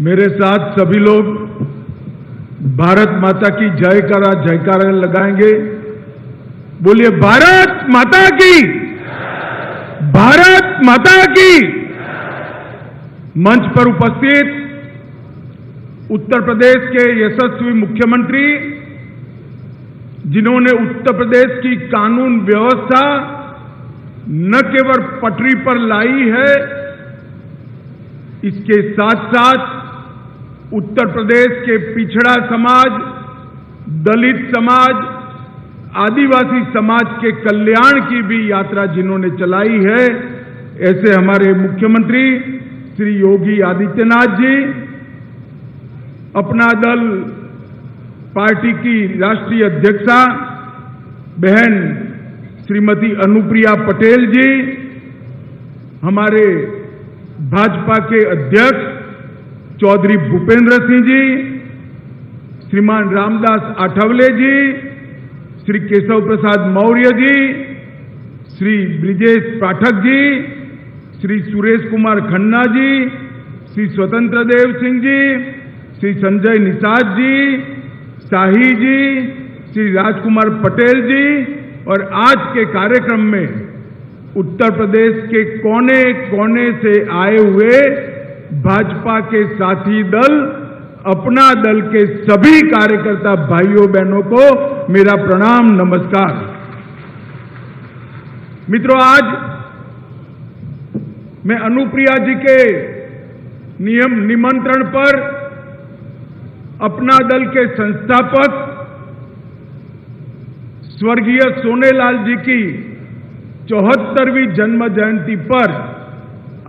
मेरे साथ सभी लोग भारत माता की जयकारा लगाएंगे। बोलिए भारत माता की, भारत माता की। मंच पर उपस्थित उत्तर प्रदेश के यशस्वी मुख्यमंत्री, जिन्होंने उत्तर प्रदेश की कानून व्यवस्था न केवल पटरी पर लाई है, इसके साथ साथ उत्तर प्रदेश के पिछड़ा समाज, दलित समाज, आदिवासी समाज के कल्याण की भी यात्रा जिन्होंने चलाई है, ऐसे हमारे मुख्यमंत्री श्री योगी आदित्यनाथ जी, अपना दल पार्टी की राष्ट्रीय अध्यक्षा बहन श्रीमती अनुप्रिया पटेल जी, हमारे भाजपा के अध्यक्ष चौधरी भूपेंद्र सिंह जी, श्रीमान रामदास आठवले जी, श्री केशव प्रसाद मौर्य जी, श्री ब्रिजेश पाठक जी, श्री सुरेश कुमार खन्ना जी, श्री स्वतंत्र देव सिंह जी, श्री संजय निषाद जी, शाही जी, श्री राजकुमार पटेल जी, और आज के कार्यक्रम में उत्तर प्रदेश के कोने कोने से आए हुए भाजपा के साथी दल, अपना दल के सभी कार्यकर्ता भाइयों बहनों को मेरा प्रणाम, नमस्कार। मित्रों, आज मैं अनुप्रिया जी के निमंत्रण पर अपना दल के संस्थापक स्वर्गीय सोनेलाल जी की 74वीं जन्म जयंती पर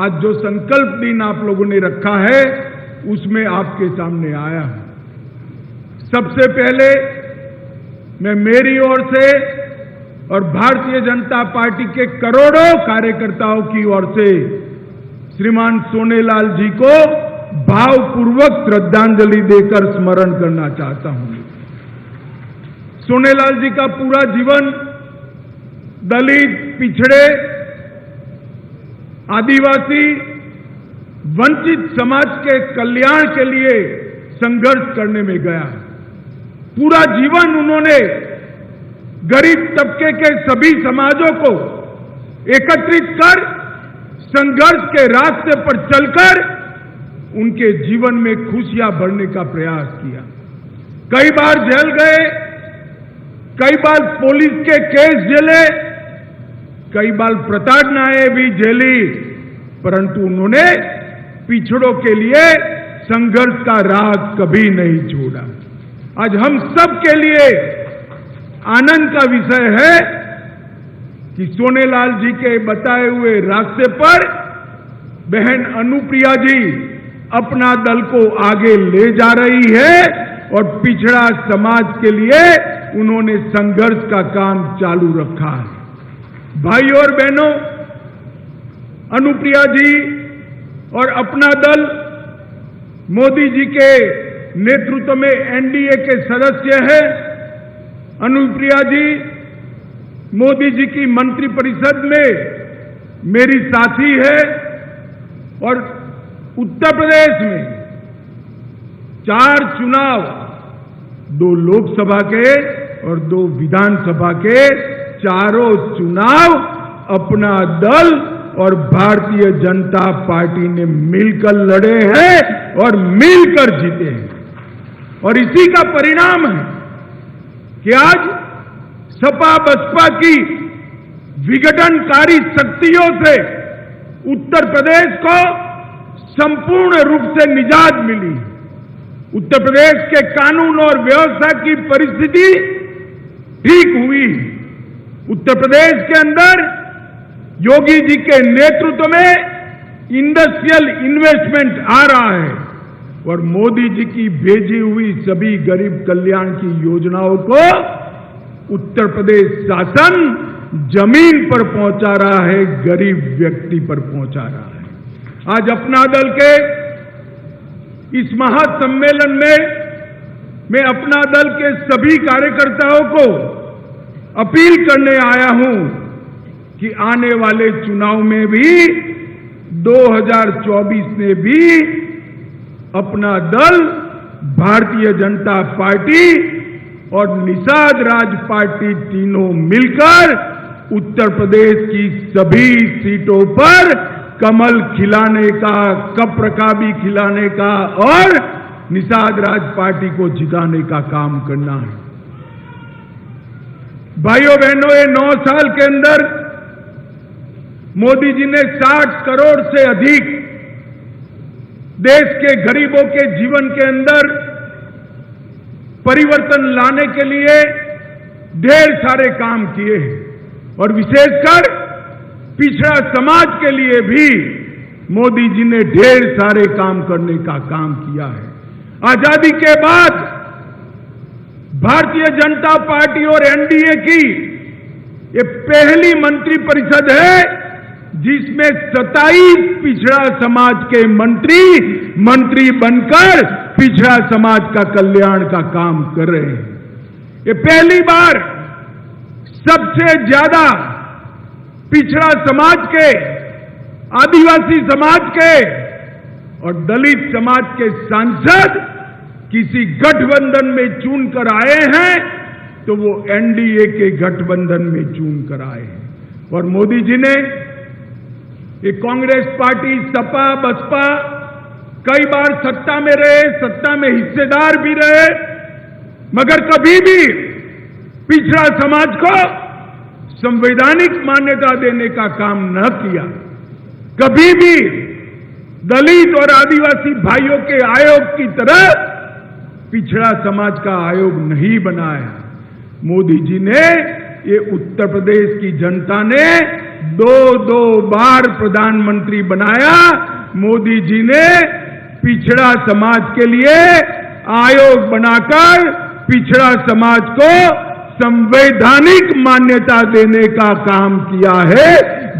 आज जो संकल्प दिन आप लोगों ने रखा है, उसमें आपके सामने आया हूं। सबसे पहले मैं मेरी ओर से और भारतीय जनता पार्टी के करोड़ों कार्यकर्ताओं की ओर से श्रीमान सोनेलाल जी को भावपूर्वक श्रद्धांजलि देकर स्मरण करना चाहता हूं। सोनेलाल जी का पूरा जीवन दलित, पिछड़े, आदिवासी, वंचित समाज के कल्याण के लिए संघर्ष करने में गया। पूरा जीवन उन्होंने गरीब तबके के सभी समाजों को एकत्रित कर संघर्ष के रास्ते पर चलकर उनके जीवन में खुशियां भरने का प्रयास किया। कई बार जेल गए, कई बार पुलिस के केस झेले, कई बार प्रताड़नाएं भी झेली, परंतु उन्होंने पिछड़ों के लिए संघर्ष का राह कभी नहीं छोड़ा। आज हम सब के लिए आनंद का विषय है कि सोनेलाल जी के बताए हुए रास्ते पर बहन अनुप्रिया जी अपना दल को आगे ले जा रही है और पिछड़ा समाज के लिए उन्होंने संघर्ष का काम चालू रखा है। भाइयों और बहनों, अनुप्रिया जी और अपना दल मोदी जी के नेतृत्व में एनडीए के सदस्य हैं। अनुप्रिया जी मोदी जी की मंत्रिपरिषद में मेरी साथी है और उत्तर प्रदेश में 4 चुनाव, 2 लोकसभा के और 2 विधानसभा के, चारों चुनाव अपना दल और भारतीय जनता पार्टी ने मिलकर लड़े हैं और मिलकर जीते हैं। और इसी का परिणाम है कि आज सपा बसपा की विघटनकारी शक्तियों से उत्तर प्रदेश को संपूर्ण रूप से निजात मिली। उत्तर प्रदेश के कानून और व्यवस्था की परिस्थिति ठीक हुई। उत्तर प्रदेश के अंदर योगी जी के नेतृत्व में इंडस्ट्रियल इन्वेस्टमेंट आ रहा है और मोदी जी की भेजी हुई सभी गरीब कल्याण की योजनाओं को उत्तर प्रदेश शासन जमीन पर पहुंचा रहा है, गरीब व्यक्ति पर पहुंचा रहा है। आज अपना दल के इस महासम्मेलन में मैं अपना दल के सभी कार्यकर्ताओं को अपील करने आया हूं कि आने वाले चुनाव में भी 2024 में भी अपना दल भारतीय जनता पार्टी और निषाद राज पार्टी तीनों मिलकर उत्तर प्रदेश की सभी सीटों पर कमल खिलाने का, कप्रकाबी खिलाने का और निषाद राज पार्टी को जिताने का काम करना है। भाइयों बहनों, ये 9 साल के अंदर मोदी जी ने 60 करोड़ से अधिक देश के गरीबों के जीवन के अंदर परिवर्तन लाने के लिए ढेर सारे काम किए हैं और विशेषकर पिछड़ा समाज के लिए भी मोदी जी ने ढेर सारे काम करने का काम किया है। आजादी के बाद भारतीय जनता पार्टी और एनडीए की ये पहली मंत्रिपरिषद है जिसमें 27 पिछड़ा समाज के मंत्री बनकर पिछड़ा समाज का कल्याण का काम कर रहे हैं। ये पहली बार सबसे ज्यादा पिछड़ा समाज के, आदिवासी समाज के और दलित समाज के सांसद किसी गठबंधन में चुनकर आए हैं तो वो एनडीए के गठबंधन में चुनकर आए हैं। और मोदी जी ने ये कांग्रेस पार्टी, सपा, बसपा कई बार सत्ता में रहे, सत्ता में हिस्सेदार भी रहे, मगर कभी भी पिछड़ा समाज को संवैधानिक मान्यता देने का काम न किया। कभी भी दलित और आदिवासी भाइयों के आयोग की तरह पिछड़ा समाज का आयोग नहीं बनाया। मोदी जी ने, ये उत्तर प्रदेश की जनता ने 2 बार प्रधानमंत्री बनाया। मोदी जी ने पिछड़ा समाज के लिए आयोग बनाकर पिछड़ा समाज को संवैधानिक मान्यता देने का काम किया है,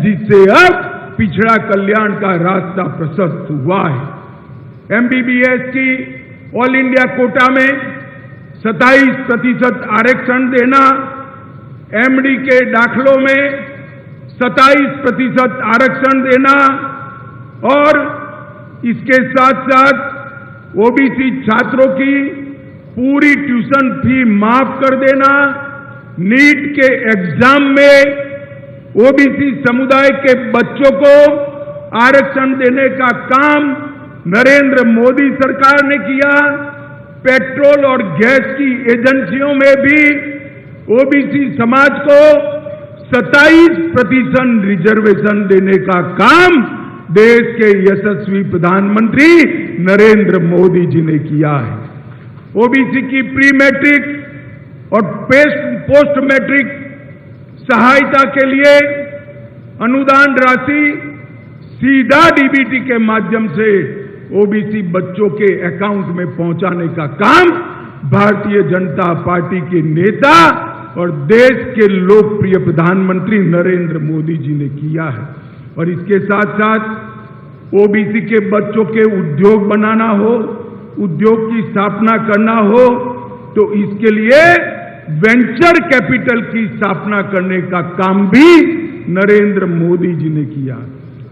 जिससे अब पिछड़ा कल्याण का रास्ता प्रशस्त हुआ है। एमबीबीएस की ऑल इंडिया कोटा में 27% आरक्षण देना, एमडी के दाखलों में 27% आरक्षण देना और इसके साथ साथ ओबीसी छात्रों की पूरी ट्यूशन फी माफ कर देना, नीट के एग्जाम में ओबीसी समुदाय के बच्चों को आरक्षण देने का काम नरेंद्र मोदी सरकार ने किया। पेट्रोल और गैस की एजेंसियों में भी ओबीसी समाज को 27% रिजर्वेशन देने का काम देश के यशस्वी प्रधानमंत्री नरेंद्र मोदी जी ने किया है। ओबीसी की प्री मैट्रिक और पोस्ट मैट्रिक सहायता के लिए अनुदान राशि सीधा डीबीटी के माध्यम से ओबीसी बच्चों के अकाउंट में पहुंचाने का काम भारतीय जनता पार्टी के नेता और देश के लोकप्रिय प्रधानमंत्री नरेंद्र मोदी जी ने किया है। और इसके साथ साथ ओबीसी के बच्चों के उद्योग बनाना हो, उद्योग की स्थापना करना हो तो इसके लिए वेंचर कैपिटल की स्थापना करने का काम भी नरेंद्र मोदी जी ने किया।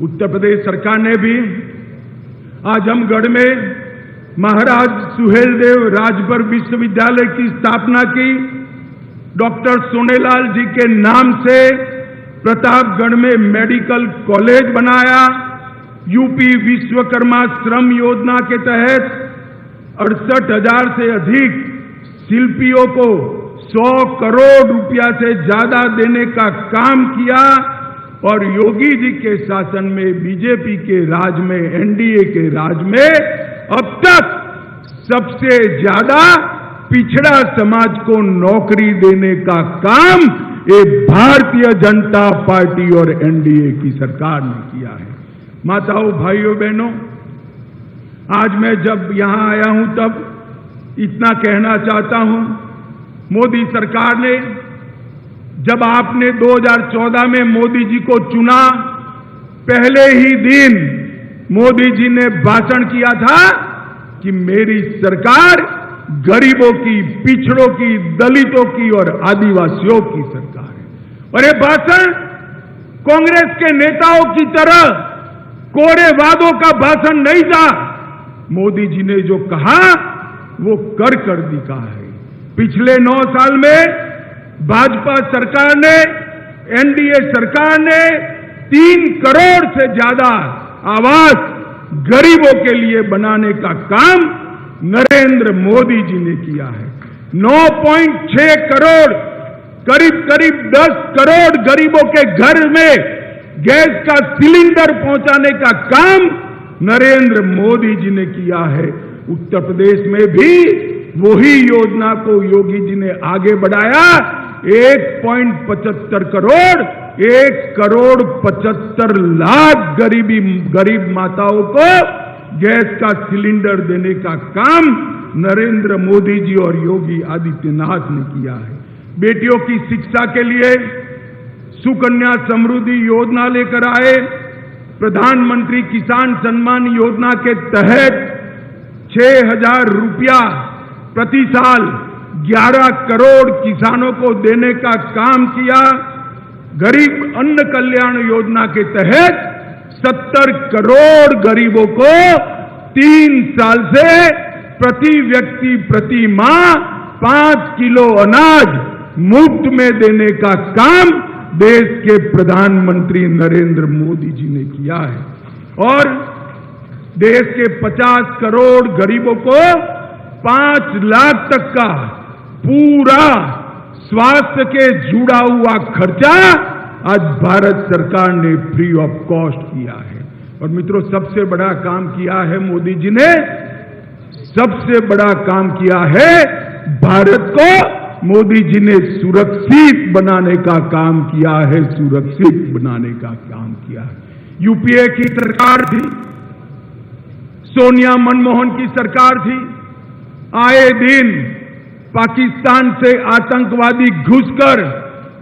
उत्तर प्रदेश सरकार ने भी आजमगढ़ में महाराज सुहेलदेव राजभर विश्वविद्यालय की स्थापना की। डॉक्टर सोनेलाल जी के नाम से प्रतापगढ़ में मेडिकल कॉलेज बनाया। यूपी विश्वकर्मा श्रम योजना के तहत 68,000 से अधिक शिल्पियों को 100 करोड़ रुपया से ज्यादा देने का काम किया। और योगी जी के शासन में, बीजेपी के राज में, एनडीए के राज में अब तक सबसे ज्यादा पिछड़ा समाज को नौकरी देने का काम ये भारतीय जनता पार्टी और एनडीए की सरकार ने किया है। माताओं, भाइयों, बहनों, आज मैं जब यहां आया हूं तब इतना कहना चाहता हूं, मोदी सरकार ने, जब आपने 2014 में मोदी जी को चुना, पहले ही दिन मोदी जी ने भाषण किया था कि मेरी सरकार गरीबों की, पिछड़ों की, दलितों की और आदिवासियों की सरकार है। और ये भाषण कांग्रेस के नेताओं की तरह कोरे वादों का भाषण नहीं था। मोदी जी ने जो कहा वो कर दिखा है। पिछले 9 साल में भाजपा सरकार ने, एनडीए सरकार ने 3 करोड़ से ज्यादा आवास गरीबों के लिए बनाने का काम नरेंद्र मोदी जी ने किया है। 9.6 करोड़, करीब 10 करोड़ गरीबों के घर में गैस का सिलेंडर पहुंचाने का काम नरेंद्र मोदी जी ने किया है। उत्तर प्रदेश में भी वही योजना को योगी जी ने आगे बढ़ाया। 1.75 करोड़, 1,75,00,000 गरीब माताओं को गैस का सिलेंडर देने का काम नरेंद्र मोदी जी और योगी आदित्यनाथ ने किया है। बेटियों की शिक्षा के लिए सुकन्या समृद्धि योजना लेकर आए। प्रधानमंत्री किसान सम्मान योजना के तहत 6,000 रुपया प्रति साल 11 करोड़ किसानों को देने का काम किया। गरीब अन्न कल्याण योजना के तहत 70 करोड़ गरीबों को 3 साल से प्रति व्यक्ति प्रति माह 5 किलो अनाज मुफ्त में देने का काम देश के प्रधानमंत्री नरेंद्र मोदी जी ने किया है। और देश के 50 करोड़ गरीबों को 5 लाख तक का पूरा स्वास्थ्य के जुड़ा हुआ खर्चा आज भारत सरकार ने फ्री ऑफ कॉस्ट किया है। और मित्रों, सबसे बड़ा काम किया है मोदी जी ने, सबसे बड़ा काम किया है भारत को मोदी जी ने सुरक्षित बनाने का काम किया है, सुरक्षित बनाने का काम किया है। यूपीए की सरकार थी, सोनिया मनमोहन की सरकार थी। आए दिन पाकिस्तान से आतंकवादी घुसकर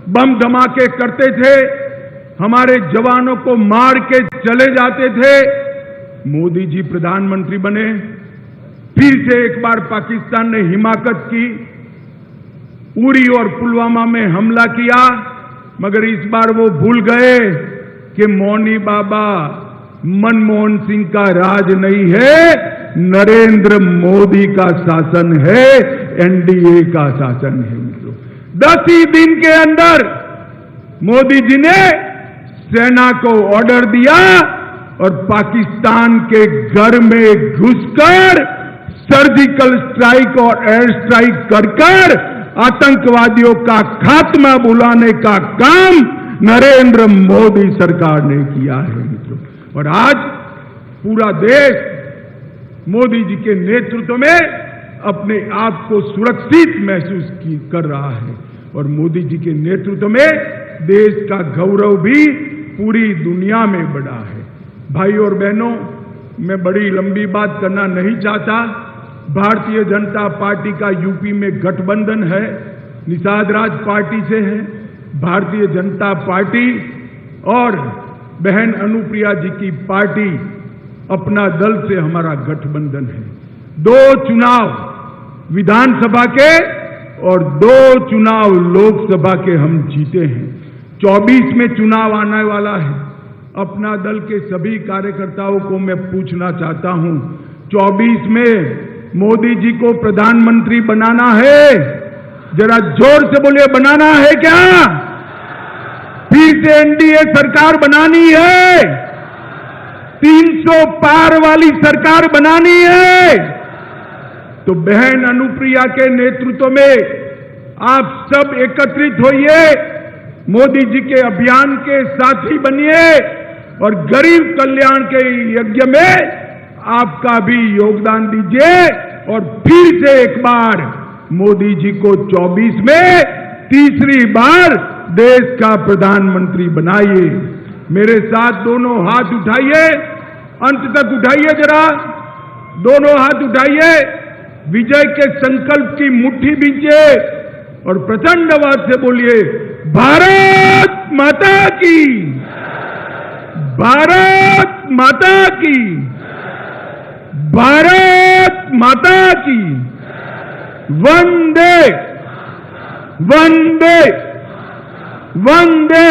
बम धमाके करते थे, हमारे जवानों को मार के चले जाते थे। मोदी जी प्रधानमंत्री बने, फिर से एक बार पाकिस्तान ने हिमाकत की, उरी और पुलवामा में हमला किया, मगर इस बार वो भूल गए कि मौनी बाबा मनमोहन सिंह का राज नहीं है, नरेंद्र मोदी का शासन है, एनडीए का शासन है। मित्रों, 10 ही दिन के अंदर मोदी जी ने सेना को ऑर्डर दिया और पाकिस्तान के घर में घुसकर सर्जिकल स्ट्राइक और एयर स्ट्राइक कर आतंकवादियों का खात्मा बुलाने का काम नरेंद्र मोदी सरकार ने किया है। मित्रों, और आज पूरा देश मोदी जी के नेतृत्व में अपने आप को सुरक्षित महसूस कर रहा है। और मोदी जी के नेतृत्व में देश का गौरव भी पूरी दुनिया में बढ़ा है। भाई और बहनों, मैं बड़ी लंबी बात करना नहीं चाहता। भारतीय जनता पार्टी का यूपी में गठबंधन है, निषाद राज पार्टी से है। भारतीय जनता पार्टी और बहन अनुप्रिया जी की पार्टी अपना दल से हमारा गठबंधन है। 2 चुनाव विधानसभा के और 2 चुनाव लोकसभा के हम जीते हैं। 24 में चुनाव आने वाला है। अपना दल के सभी कार्यकर्ताओं को मैं पूछना चाहता हूं, 24 में मोदी जी को प्रधानमंत्री बनाना है? जरा जोर से बोलिए, बनाना है क्या? फिर से एनडीए सरकार बनानी है? 300 पार वाली सरकार बनानी है? तो बहन अनुप्रिया के नेतृत्व में आप सब एकत्रित होइए, मोदी जी के अभियान के साथी बनिए और गरीब कल्याण के यज्ञ में आपका भी योगदान दीजिए और फिर से एक बार मोदी जी को 24 में तीसरी बार देश का प्रधानमंत्री बनाइए। मेरे साथ दोनों हाथ उठाइए, अंत तक उठाइए, जरा दोनों हाथ उठाइए, विजय के संकल्प की मुट्ठी बींचिए और प्रचंड आवाज से बोलिए, भारत माता की, भारत माता की, भारत माता की, वंदे वंदे वंदे।